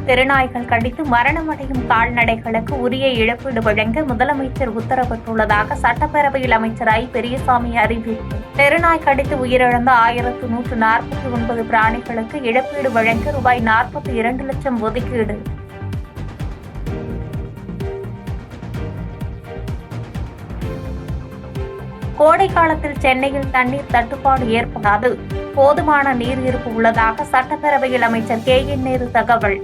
தெருநாய்கள் கடித்து மரணமடையும் கால்நடைகளுக்கு உரிய இழப்பீடு வழங்க முதலமைச்சர் உத்தரவிட்டுள்ளதாக சட்டப்பேரவையில் அமைச்சர் ஐ. பெரியசாமி அறிவிப்பு. தெருநாய் கடித்து உயிரிழந்த 1149 பிராணிகளுக்கு இழப்பீடு வழங்க ரூபாய் 42 லட்சம் ஒதுக்கீடு. கோடை காலத்தில் சென்னையில் தண்ணீர் தட்டுப்பாடு ஏற்படாது, போதுமான நீர் இருப்பு உள்ளதாக சட்டப்பேரவையில் அமைச்சர் கே. என். நேரு தகவல்.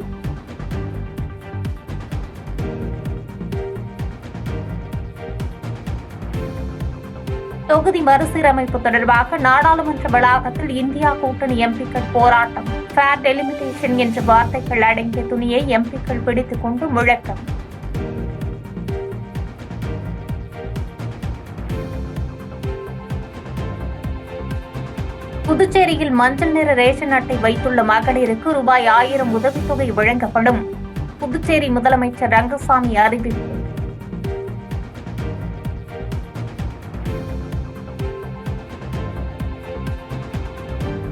தொகுதி மறுசீரமைப்பு தொடர்பாக நாடாளுமன்ற வளாகத்தில் இந்தியா கூட்டணி எம்பிக்கள் போராட்டம். ஃபேர் டெலிமிட்டேஷன் என்ற வார்த்தைகள் அடங்கிய துணியை எம்பிக்கள் பிடித்துக் கொண்டு முழக்கம். புதுச்சேரியில் மஞ்சள் நிற ரேஷன் அட்டை வைத்துள்ள மகளிருக்கு ரூபாய் 1000 உதவித்தொகை வழங்கப்படும். புதுச்சேரி முதலமைச்சர் ரங்கசாமி அறிவிப்பு.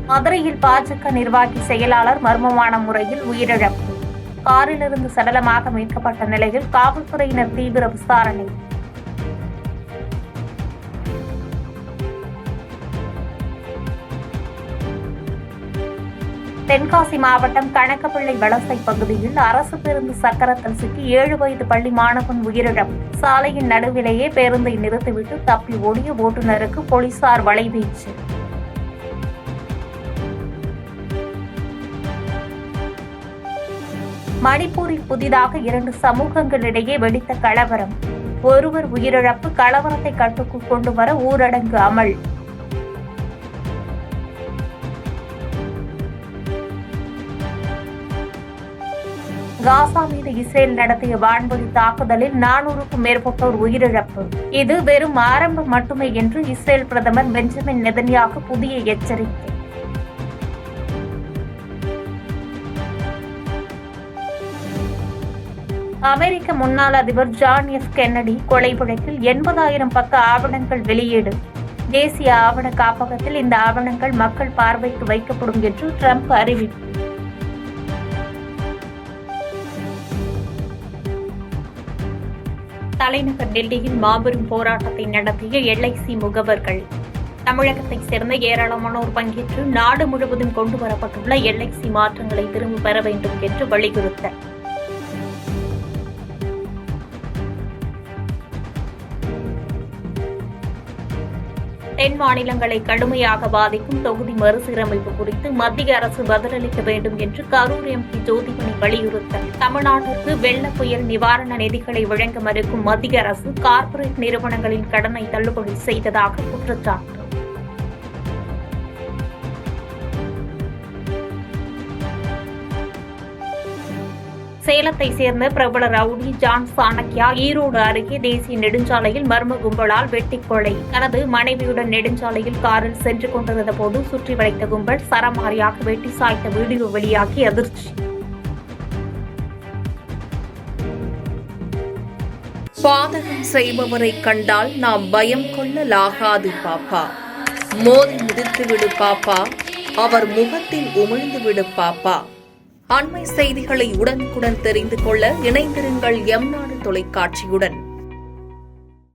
மதுரையில் பாஜக நிர்வாகி செயலாளர் மர்மமான முறையில் உயிரிழப்பு. காரிலிருந்து சடலமாக மீட்கப்பட்ட நிலையில் காவல்துறையினர் தீவிர விசாரணை. தென்காசி மாவட்டம் கணக்கப்பிள்ளை வலசை பகுதியில் அரசு பேருந்து சக்கரத்தில் சிக்கி 7 வயது பள்ளி மாணவன் உயிரிழப்பு. சாலையின் நடுவிலேயே பேருந்தை நிறுத்திவிட்டு தப்பி ஓடிய ஓட்டுநருக்கு போலீசார் வலைவீச்சு. மணிப்பூரில் புதிதாக 2 சமூகங்களிடையே வெடித்த கலவரம். ஒருவர் உயிரிழப்பு. கலவரத்தை கட்டுக்குள் கொண்டுவர ஊரடங்கு அமல். காசா மீது இஸ்ரேல் நடத்திய வான்வழி தாக்குதலில் 400க்கும் மேற்பட்டோர் உயிரிழப்பு. இது வெறும் ஆரம்பம் மட்டுமே என்று இஸ்ரேல் பிரதமர் பெஞ்சமின் நெதன்யாகு புதிய எச்சரிக்கை. அமெரிக்க முன்னாள் அதிபர் ஜான் எஃப் கென்னடி கொலை வழக்கில் 80,000 பக்க ஆவணங்கள் வெளியீடு. தேசிய ஆவண காப்பகத்தில் இந்த ஆவணங்கள் மக்கள் பார்வைக்கு வைக்கப்படும் என்று ட்ரம்ப் அறிவிப்பு. தலைநகர் டெல்லியில் மாபெரும் போராட்டத்தை நடத்திய LIC முகவர்கள். தமிழகத்தைச் சேர்ந்த ஏராளமானோர் பங்கேற்று நாடு முழுவதும் கொண்டுவரப்பட்டுள்ள LIC மாற்றங்களை திரும்பப் பெற வேண்டும் என்று வலியுறுத்தல். தென் மாநிலங்களை கடுமையாக பாதிக்கும் தொகுதி மறுசீரமைப்பு குறித்து மத்திய அரசு பதிலளிக்க வேண்டும் என்று கரூர் MP ஜோதிமணி வலியுறுத்தல். தமிழ்நாட்டிற்கு வெள்ள புயல் நிவாரண நிதிகளை வழங்க மறுக்கும் மத்திய அரசு கார்ப்பரேட் நிறுவனங்களின் கடனை தள்ளுபடி செய்ததாக குற்றச்சாட்டு. சேலத்தை சேர்ந்த பிரபல ரவுடி ஜான் சாணக்கியா ஈரோடு அருகே தேசிய நெடுஞ்சாலையில் மர்ம கும்பலால் வெட்டிக் கொலை. தனது மனைவியுடன் நெடுஞ்சாலையில் காரில் சென்று கொண்டிருந்த போது சுற்றி வளைத்த கும்பல் சரமாரியாக வெட்டி சாய்த்த வீடியோ வெளியாகி அதிர்ச்சி. பாதகம் செய்பவரை கண்டால் நாம் பயம் கொள்ளலாகாது பாப்பா. மோதி மிதித்துவிடு பாப்பா, அவர் முகத்தில் உமிழ்ந்துவிடு பாப்பா. அண்மை செய்திகளை உடனுக்குடன் தெரிந்து கொள்ள இணைந்திருங்கள் எம் நாடு தொலைக்காட்சியுடன்.